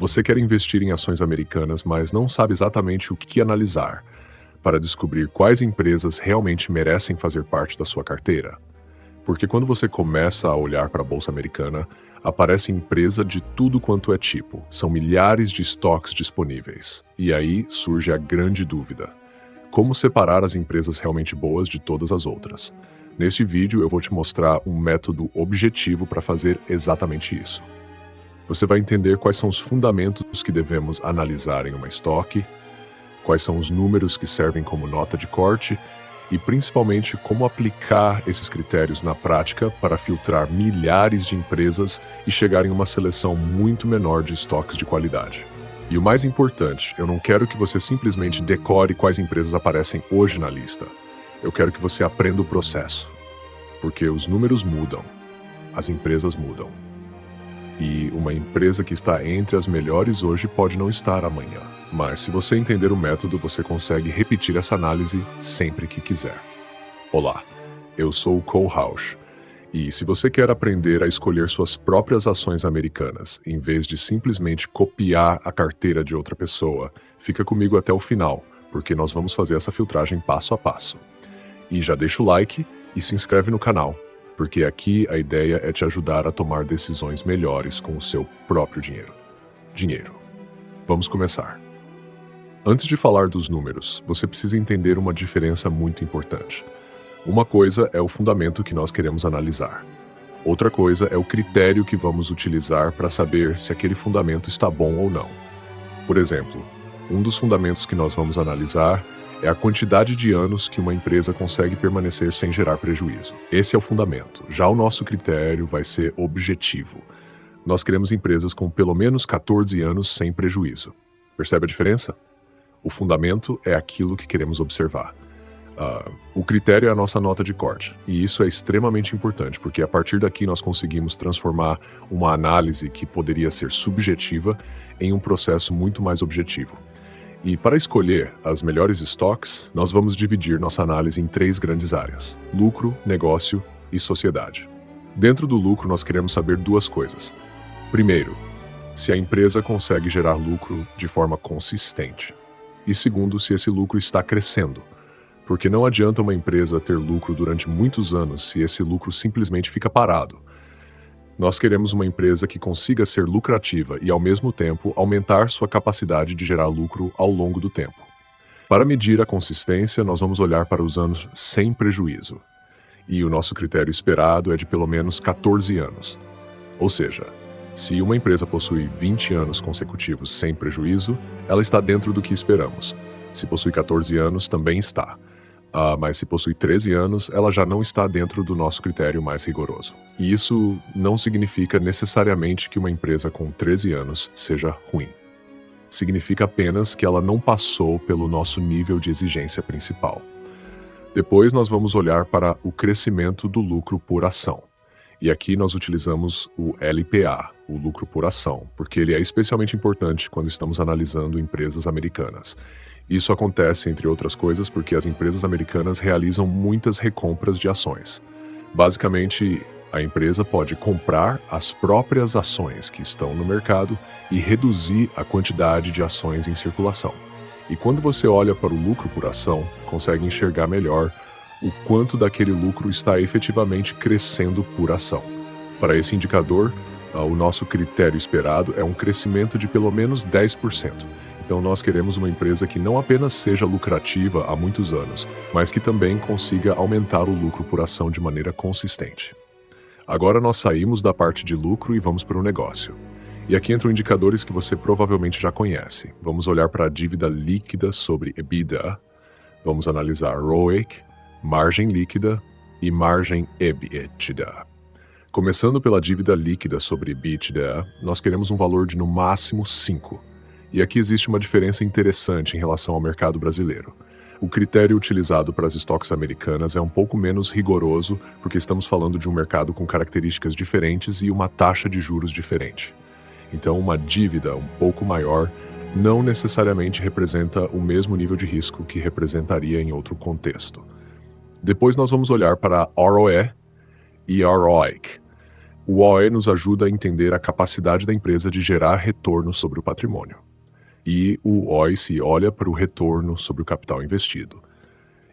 Você quer investir em ações americanas, mas não sabe exatamente o que analisar para descobrir quais empresas realmente merecem fazer parte da sua carteira? Porque quando você começa a olhar para a bolsa americana, aparece empresa de tudo quanto é tipo. São milhares de estoques disponíveis. E aí surge a grande dúvida: como separar as empresas realmente boas de todas as outras? Neste vídeo eu vou te mostrar um método objetivo para fazer exatamente isso. Você vai entender quais são os fundamentos que devemos analisar em uma estoque, quais são os números que servem como nota de corte e principalmente como aplicar esses critérios na prática para filtrar milhares de empresas e chegar em uma seleção muito menor de estoques de qualidade. E o mais importante, eu não quero que você simplesmente decore quais empresas aparecem hoje na lista. Eu quero que você aprenda o processo, porque os números mudam, as empresas mudam. E uma empresa que está entre as melhores hoje pode não estar amanhã. Mas se você entender o método, você consegue repetir essa análise sempre que quiser. Olá, eu sou o Cole Rausch. E se você quer aprender a escolher suas próprias ações americanas, em vez de simplesmente copiar a carteira de outra pessoa, fica comigo até o final, porque nós vamos fazer essa filtragem passo a passo. E já deixa o like e se inscreve no canal, porque aqui a ideia é te ajudar a tomar decisões melhores com o seu próprio dinheiro. Vamos começar. Antes de falar dos números, você precisa entender uma diferença muito importante. Uma coisa é o fundamento que nós queremos analisar. Outra coisa é o critério que vamos utilizar para saber se aquele fundamento está bom ou não. Por exemplo, um dos fundamentos que nós vamos analisar é a quantidade de anos que uma empresa consegue permanecer sem gerar prejuízo. Esse é o fundamento. Já o nosso critério vai ser objetivo. Nós queremos empresas com pelo menos 14 anos sem prejuízo. Percebe a diferença? O fundamento é aquilo que queremos observar. O critério é a nossa nota de corte. E isso é extremamente importante, porque a partir daqui nós conseguimos transformar uma análise que poderia ser subjetiva em um processo muito mais objetivo. E para escolher as melhores estoques, nós vamos dividir nossa análise em 3 grandes áreas: lucro, negócio e sociedade. Dentro do lucro, nós queremos saber 2 coisas. Primeiro, se a empresa consegue gerar lucro de forma consistente. E segundo, se esse lucro está crescendo. Porque não adianta uma empresa ter lucro durante muitos anos se esse lucro simplesmente fica parado. Nós queremos uma empresa que consiga ser lucrativa e, ao mesmo tempo, aumentar sua capacidade de gerar lucro ao longo do tempo. Para medir a consistência, nós vamos olhar para os anos sem prejuízo. E o nosso critério esperado é de pelo menos 14 anos. Ou seja, se uma empresa possui 20 anos consecutivos sem prejuízo, ela está dentro do que esperamos. Se possui 14 anos, também está. Mas se possui 13 anos, ela já não está dentro do nosso critério mais rigoroso. E isso não significa necessariamente que uma empresa com 13 anos seja ruim. Significa apenas que ela não passou pelo nosso nível de exigência principal. Depois nós vamos olhar para o crescimento do lucro por ação. E aqui nós utilizamos o LPA, o lucro por ação, porque ele é especialmente importante quando estamos analisando empresas americanas. Isso acontece, entre outras coisas, porque as empresas americanas realizam muitas recompras de ações. Basicamente, a empresa pode comprar as próprias ações que estão no mercado e reduzir a quantidade de ações em circulação. E quando você olha para o lucro por ação, consegue enxergar melhor o quanto daquele lucro está efetivamente crescendo por ação. Para esse indicador, o nosso critério esperado é um crescimento de pelo menos 10%. Então nós queremos uma empresa que não apenas seja lucrativa há muitos anos, mas que também consiga aumentar o lucro por ação de maneira consistente. Agora nós saímos da parte de lucro e vamos para o negócio. E aqui entram indicadores que você provavelmente já conhece. Vamos olhar para a dívida líquida sobre EBITDA, vamos analisar ROIC, margem líquida e margem EBITDA. Começando pela dívida líquida sobre EBITDA, nós queremos um valor de no máximo 5. E aqui existe uma diferença interessante em relação ao mercado brasileiro. O critério utilizado para as estoques americanas é um pouco menos rigoroso, porque estamos falando de um mercado com características diferentes e uma taxa de juros diferente. Então, uma dívida um pouco maior não necessariamente representa o mesmo nível de risco que representaria em outro contexto. Depois nós vamos olhar para ROE e ROIC. O OE nos ajuda a entender a capacidade da empresa de gerar retorno sobre o patrimônio. E o OICE olha para o retorno sobre o capital investido.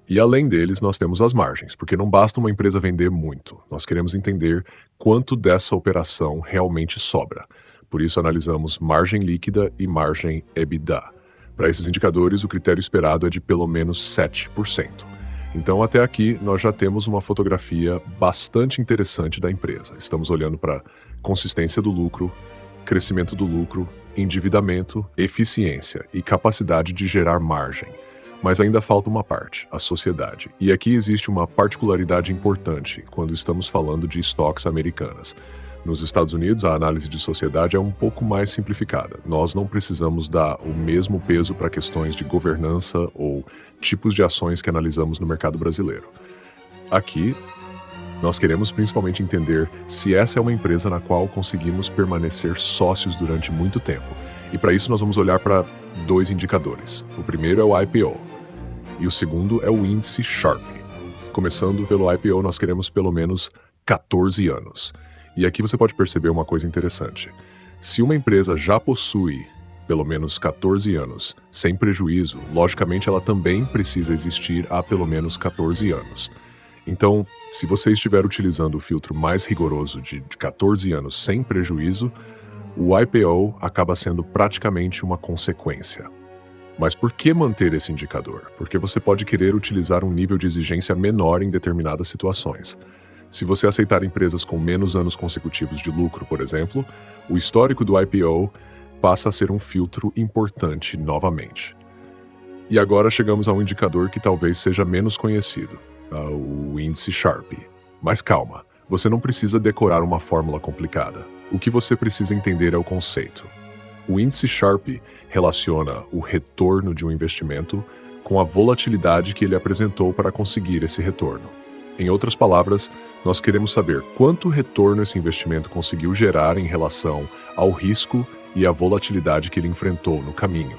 E além deles, nós temos as margens, porque não basta uma empresa vender muito. Nós queremos entender quanto dessa operação realmente sobra. Por isso, analisamos margem líquida e margem EBITDA. Para esses indicadores, o critério esperado é de pelo menos 7%. Então, até aqui, nós já temos uma fotografia bastante interessante da empresa. Estamos olhando para consistência do lucro, crescimento do lucro, endividamento, eficiência e capacidade de gerar margem. Mas ainda falta uma parte, a sociedade. E aqui existe uma particularidade importante quando estamos falando de estoques americanas. Nos Estados Unidos, a análise de sociedade é um pouco mais simplificada. Nós não precisamos dar o mesmo peso para questões de governança ou tipos de ações que analisamos no mercado brasileiro. Aqui, nós queremos principalmente entender se essa é uma empresa na qual conseguimos permanecer sócios durante muito tempo. E para isso nós vamos olhar para 2 indicadores. O primeiro é o IPO e o segundo é o índice Sharpe. Começando pelo IPO, nós queremos pelo menos 14 anos. E aqui você pode perceber uma coisa interessante. Se uma empresa já possui pelo menos 14 anos sem prejuízo, logicamente ela também precisa existir há pelo menos 14 anos. Então, se você estiver utilizando o filtro mais rigoroso de 14 anos sem prejuízo, o IPO acaba sendo praticamente uma consequência. Mas por que manter esse indicador? Porque você pode querer utilizar um nível de exigência menor em determinadas situações. Se você aceitar empresas com menos anos consecutivos de lucro, por exemplo, o histórico do IPO passa a ser um filtro importante novamente. E agora chegamos a um indicador que talvez seja menos conhecido, o índice Sharpe. Mas calma, você não precisa decorar uma fórmula complicada. O que você precisa entender é o conceito. O índice Sharpe relaciona o retorno de um investimento com a volatilidade que ele apresentou para conseguir esse retorno. Em outras palavras, nós queremos saber quanto retorno esse investimento conseguiu gerar em relação ao risco e à volatilidade que ele enfrentou no caminho.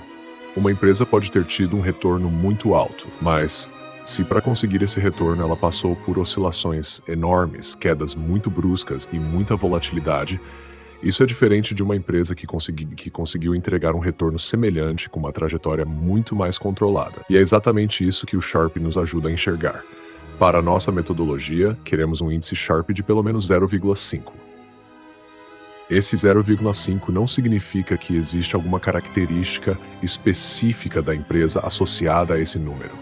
Uma empresa pode ter tido um retorno muito alto, mas se para conseguir esse retorno ela passou por oscilações enormes, quedas muito bruscas e muita volatilidade, isso é diferente de uma empresa que conseguiu entregar um retorno semelhante com uma trajetória muito mais controlada. E é exatamente isso que o Sharpe nos ajuda a enxergar. Para a nossa metodologia, queremos um índice Sharpe de pelo menos 0,5. Esse 0,5 não significa que existe alguma característica específica da empresa associada a esse número.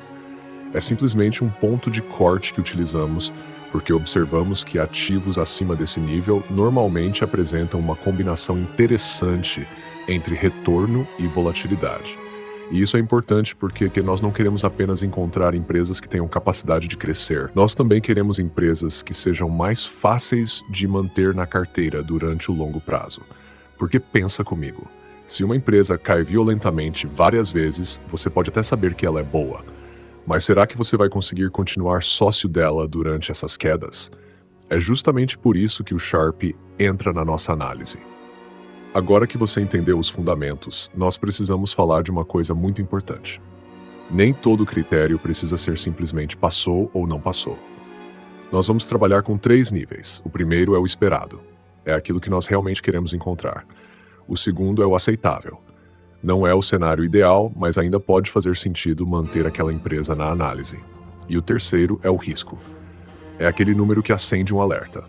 É simplesmente um ponto de corte que utilizamos porque observamos que ativos acima desse nível normalmente apresentam uma combinação interessante entre retorno e volatilidade. E isso é importante porque nós não queremos apenas encontrar empresas que tenham capacidade de crescer. Nós também queremos empresas que sejam mais fáceis de manter na carteira durante o longo prazo. Porque pensa comigo, se uma empresa cai violentamente várias vezes, você pode até saber que ela é boa. Mas será que você vai conseguir continuar sócio dela durante essas quedas? É justamente por isso que o Sharpe entra na nossa análise. Agora que você entendeu os fundamentos, nós precisamos falar de uma coisa muito importante. Nem todo critério precisa ser simplesmente passou ou não passou. Nós vamos trabalhar com 3 níveis. O primeiro é o esperado. É aquilo que nós realmente queremos encontrar. O segundo é o aceitável. Não é o cenário ideal, mas ainda pode fazer sentido manter aquela empresa na análise. E o terceiro é o risco. É aquele número que acende um alerta.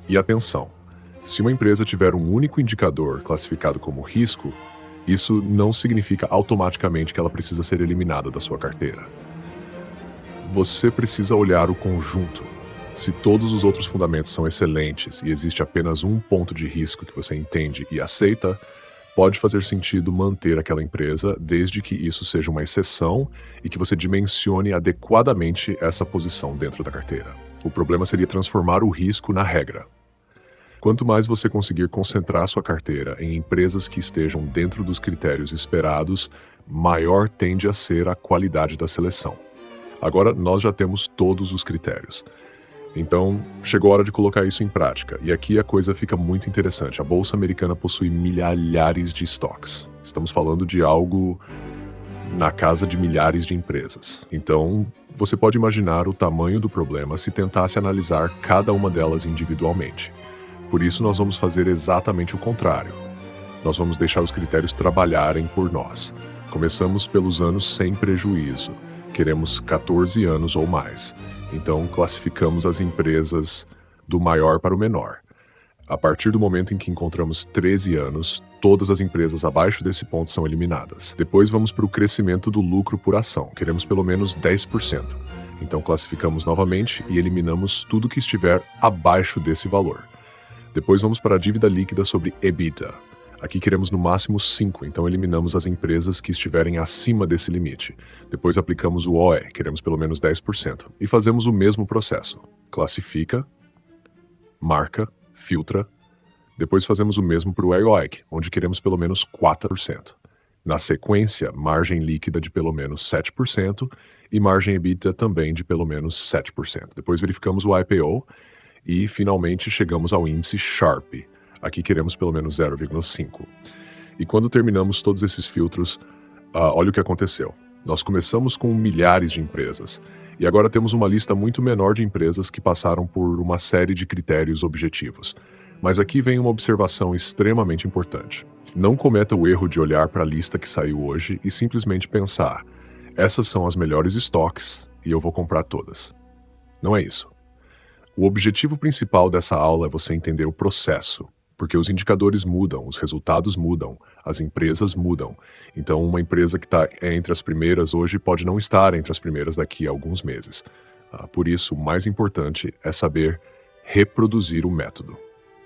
E atenção, se uma empresa tiver um único indicador classificado como risco, isso não significa automaticamente que ela precisa ser eliminada da sua carteira. Você precisa olhar o conjunto. Se todos os outros fundamentos são excelentes e existe apenas um ponto de risco que você entende e aceita, pode fazer sentido manter aquela empresa desde que isso seja uma exceção e que você dimensione adequadamente essa posição dentro da carteira. O problema seria transformar o risco na regra. Quanto mais você conseguir concentrar sua carteira em empresas que estejam dentro dos critérios esperados, maior tende a ser a qualidade da seleção. Agora nós já temos todos os critérios. Então, chegou a hora de colocar isso em prática. E aqui a coisa fica muito interessante. A Bolsa Americana possui milhares de estoques. Estamos falando de algo na casa de milhares de empresas. Então, você pode imaginar o tamanho do problema se tentasse analisar cada uma delas individualmente. Por isso, nós vamos fazer exatamente o contrário. Nós vamos deixar os critérios trabalharem por nós. Começamos pelos anos sem prejuízo. Queremos 14 anos ou mais. Então, classificamos as empresas do maior para o menor. A partir do momento em que encontramos 13 anos, todas as empresas abaixo desse ponto são eliminadas. Depois vamos para o crescimento do lucro por ação. Queremos pelo menos 10%. Então classificamos novamente e eliminamos tudo que estiver abaixo desse valor. Depois vamos para a dívida líquida sobre EBITDA. Aqui queremos no máximo 5, então eliminamos as empresas que estiverem acima desse limite. Depois aplicamos o OE, queremos pelo menos 10%. E fazemos o mesmo processo. Classifica, marca, filtra. Depois fazemos o mesmo para o ROIC, onde queremos pelo menos 4%. Na sequência, margem líquida de pelo menos 7% e margem EBITDA também de pelo menos 7%. Depois verificamos o IPO e finalmente chegamos ao índice Sharp. Aqui queremos pelo menos 0,5. E quando terminamos todos esses filtros, olha o que aconteceu. Nós começamos com milhares de empresas e agora temos uma lista muito menor de empresas que passaram por uma série de critérios objetivos. Mas aqui vem uma observação extremamente importante. Não cometa o erro de olhar para a lista que saiu hoje e simplesmente pensar: essas são as melhores estoques e eu vou comprar todas. Não é isso. O objetivo principal dessa aula é você entender o processo, porque os indicadores mudam, os resultados mudam, as empresas mudam. Então, uma empresa que está entre as primeiras hoje pode não estar entre as primeiras daqui a alguns meses. Por isso, o mais importante é saber reproduzir o método.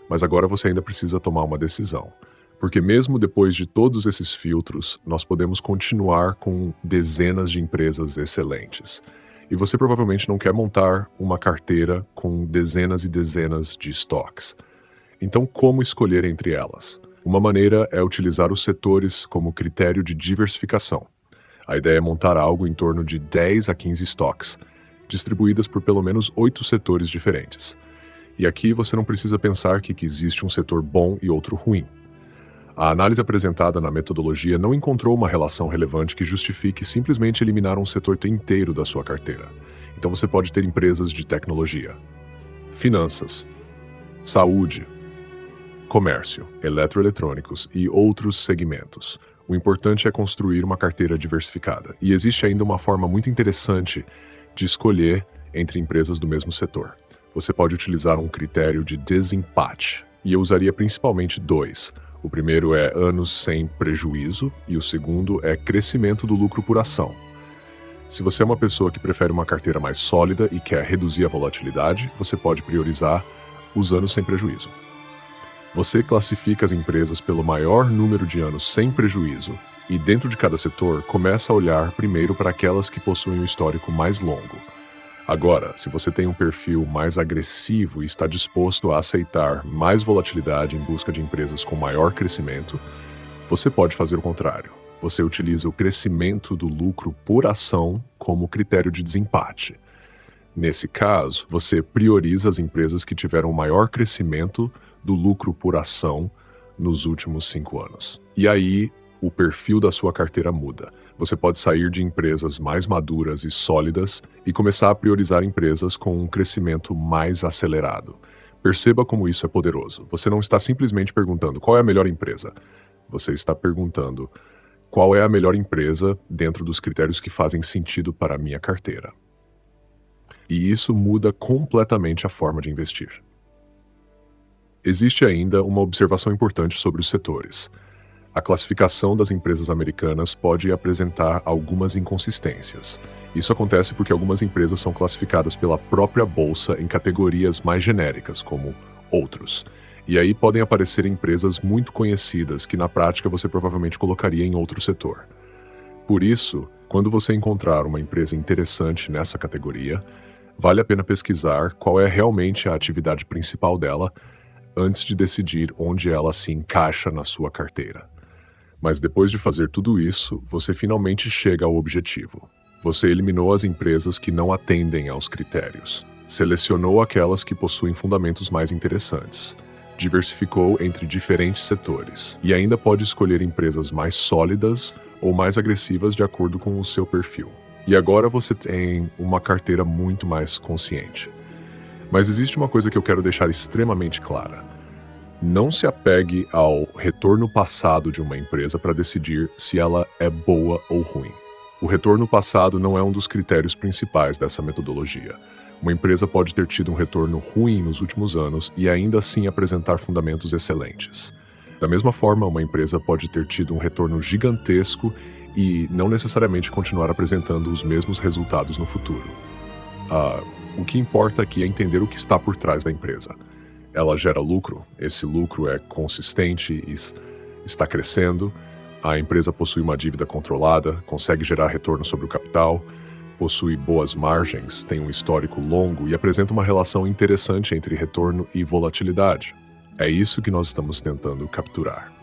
Mas agora você ainda precisa tomar uma decisão. Porque mesmo depois de todos esses filtros, nós podemos continuar com dezenas de empresas excelentes. E você provavelmente não quer montar uma carteira com dezenas e dezenas de estoques. Então, como escolher entre elas? Uma maneira é utilizar os setores como critério de diversificação. A ideia é montar algo em torno de 10 a 15 estoques, distribuídas por pelo menos 8 setores diferentes. E aqui você não precisa pensar que existe um setor bom e outro ruim. A análise apresentada na metodologia não encontrou uma relação relevante que justifique simplesmente eliminar um setor inteiro da sua carteira. Então você pode ter empresas de tecnologia, finanças, saúde, comércio, eletroeletrônicos e outros segmentos. O importante é construir uma carteira diversificada. E existe ainda uma forma muito interessante de escolher entre empresas do mesmo setor. Você pode utilizar um critério de desempate, e eu usaria principalmente 2. O primeiro é anos sem prejuízo e o segundo é crescimento do lucro por ação. Se você é uma pessoa que prefere uma carteira mais sólida e quer reduzir a volatilidade, você pode priorizar os anos sem prejuízo. Você classifica as empresas pelo maior número de anos sem prejuízo e dentro de cada setor começa a olhar primeiro para aquelas que possuem um histórico mais longo. Agora, se você tem um perfil mais agressivo e está disposto a aceitar mais volatilidade em busca de empresas com maior crescimento, você pode fazer o contrário. Você utiliza o crescimento do lucro por ação como critério de desempate. Nesse caso, você prioriza as empresas que tiveram maior crescimento do lucro por ação nos últimos 5 anos. E aí, o perfil da sua carteira muda. Você pode sair de empresas mais maduras e sólidas e começar a priorizar empresas com um crescimento mais acelerado. Perceba como isso é poderoso. Você não está simplesmente perguntando qual é a melhor empresa. Você está perguntando qual é a melhor empresa dentro dos critérios que fazem sentido para a minha carteira. E isso muda completamente a forma de investir. Existe ainda uma observação importante sobre os setores. A classificação das empresas americanas pode apresentar algumas inconsistências. Isso acontece porque algumas empresas são classificadas pela própria bolsa em categorias mais genéricas, como outros. E aí podem aparecer empresas muito conhecidas que na prática você provavelmente colocaria em outro setor. Por isso, quando você encontrar uma empresa interessante nessa categoria, vale a pena pesquisar qual é realmente a atividade principal dela antes de decidir onde ela se encaixa na sua carteira. Mas depois de fazer tudo isso, você finalmente chega ao objetivo. Você eliminou as empresas que não atendem aos critérios. Selecionou aquelas que possuem fundamentos mais interessantes. Diversificou entre diferentes setores. E ainda pode escolher empresas mais sólidas ou mais agressivas de acordo com o seu perfil. E agora você tem uma carteira muito mais consciente. Mas existe uma coisa que eu quero deixar extremamente clara. Não se apegue ao retorno passado de uma empresa para decidir se ela é boa ou ruim. O retorno passado não é um dos critérios principais dessa metodologia. Uma empresa pode ter tido um retorno ruim nos últimos anos e ainda assim apresentar fundamentos excelentes. Da mesma forma, uma empresa pode ter tido um retorno gigantesco e não necessariamente continuar apresentando os mesmos resultados no futuro. O que importa aqui é entender o que está por trás da empresa. Ela gera lucro, esse lucro é consistente e está crescendo, a empresa possui uma dívida controlada, consegue gerar retorno sobre o capital, possui boas margens, tem um histórico longo e apresenta uma relação interessante entre retorno e volatilidade. É isso que nós estamos tentando capturar.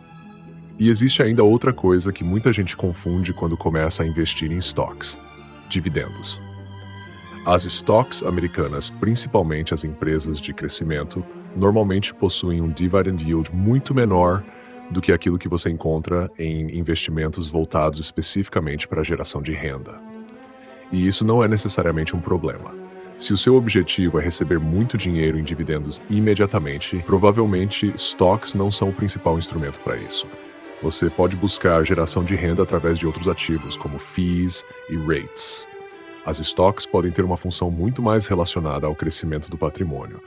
E existe ainda outra coisa que muita gente confunde quando começa a investir em stocks: dividendos. As stocks americanas, principalmente as empresas de crescimento, normalmente possuem um dividend yield muito menor do que aquilo que você encontra em investimentos voltados especificamente para a geração de renda. E isso não é necessariamente um problema. Se o seu objetivo é receber muito dinheiro em dividendos imediatamente, provavelmente stocks não são o principal instrumento para isso. Você pode buscar geração de renda através de outros ativos, como fees e rates. As stocks podem ter uma função muito mais relacionada ao crescimento do patrimônio.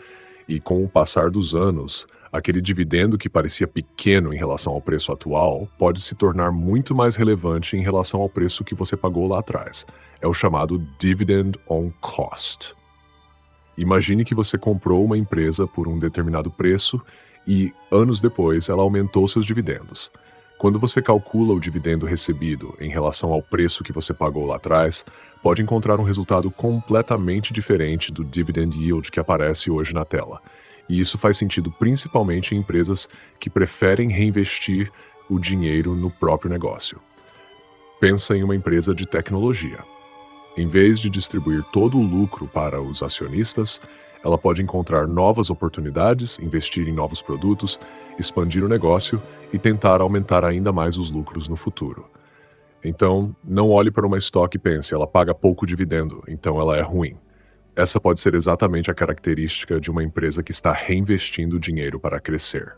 E com o passar dos anos, aquele dividendo que parecia pequeno em relação ao preço atual pode se tornar muito mais relevante em relação ao preço que você pagou lá atrás. É o chamado dividend on cost. Imagine que você comprou uma empresa por um determinado preço e, anos depois, ela aumentou seus dividendos. Quando você calcula o dividendo recebido em relação ao preço que você pagou lá atrás, pode encontrar um resultado completamente diferente do dividend yield que aparece hoje na tela. E isso faz sentido principalmente em empresas que preferem reinvestir o dinheiro no próprio negócio. Pensa em uma empresa de tecnologia. Em vez de distribuir todo o lucro para os acionistas, ela pode encontrar novas oportunidades, investir em novos produtos, expandir o negócio e tentar aumentar ainda mais os lucros no futuro. Então, não olhe para uma stock e pense, ela paga pouco dividendo, então ela é ruim. Essa pode ser exatamente a característica de uma empresa que está reinvestindo dinheiro para crescer.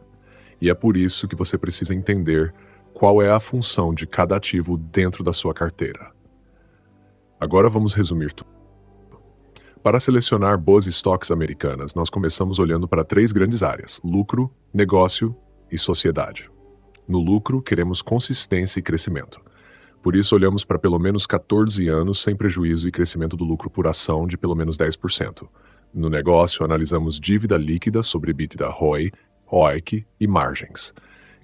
E é por isso que você precisa entender qual é a função de cada ativo dentro da sua carteira. Agora vamos resumir tudo. Para selecionar boas stocks americanas, nós começamos olhando para 3 grandes áreas: lucro, negócio e sociedade. No lucro, queremos consistência e crescimento. Por isso, olhamos para pelo menos 14 anos sem prejuízo e crescimento do lucro por ação de pelo menos 10%. No negócio, analisamos dívida líquida sobre EBITDA ROI, ROIC e margens.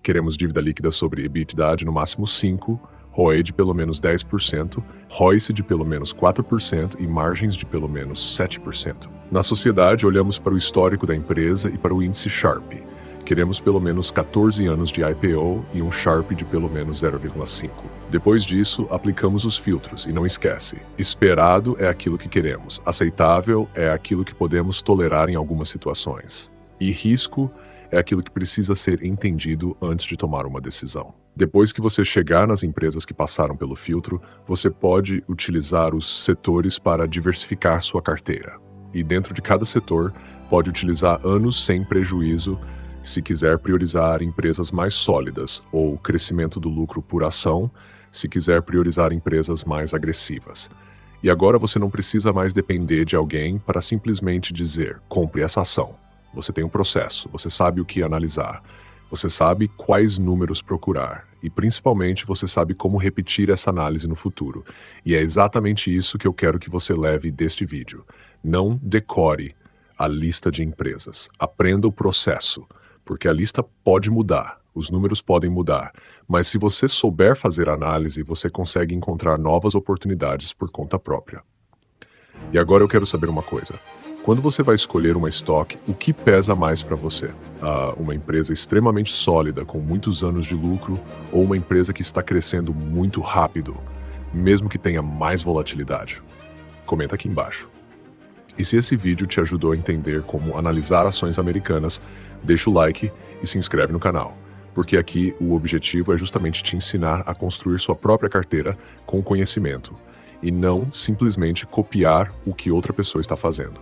Queremos dívida líquida sobre EBITDA de no máximo 5%, ROE de pelo menos 10%, ROIC de pelo menos 4% e margens de pelo menos 7%. Na sociedade, olhamos para o histórico da empresa e para o índice Sharpe. Queremos pelo menos 14 anos de IPO e um Sharpe de pelo menos 0,5. Depois disso, aplicamos os filtros e não esquece: esperado é aquilo que queremos, aceitável é aquilo que podemos tolerar em algumas situações, e risco é aquilo que precisa ser entendido antes de tomar uma decisão. Depois que você chegar nas empresas que passaram pelo filtro, você pode utilizar os setores para diversificar sua carteira. E dentro de cada setor, pode utilizar anos sem prejuízo se quiser priorizar empresas mais sólidas, ou crescimento do lucro por ação, se quiser priorizar empresas mais agressivas. E agora você não precisa mais depender de alguém para simplesmente dizer: compre essa ação. Você tem um processo, você sabe o que analisar, você sabe quais números procurar e, principalmente, você sabe como repetir essa análise no futuro. E é exatamente isso que eu quero que você leve deste vídeo. Não decore a lista de empresas. Aprenda o processo, porque a lista pode mudar, os números podem mudar, mas se você souber fazer análise, você consegue encontrar novas oportunidades por conta própria. E agora eu quero saber uma coisa. Quando você vai escolher uma stock, o que pesa mais para você? Uma empresa extremamente sólida, com muitos anos de lucro, ou uma empresa que está crescendo muito rápido, mesmo que tenha mais volatilidade? Comenta aqui embaixo. E se esse vídeo te ajudou a entender como analisar ações americanas, deixa o like e se inscreve no canal, porque aqui o objetivo é justamente te ensinar a construir sua própria carteira com conhecimento, e não simplesmente copiar o que outra pessoa está fazendo.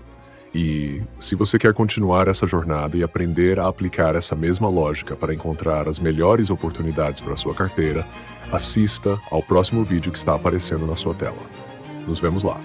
E se você quer continuar essa jornada e aprender a aplicar essa mesma lógica para encontrar as melhores oportunidades para a sua carteira, assista ao próximo vídeo que está aparecendo na sua tela. Nos vemos lá.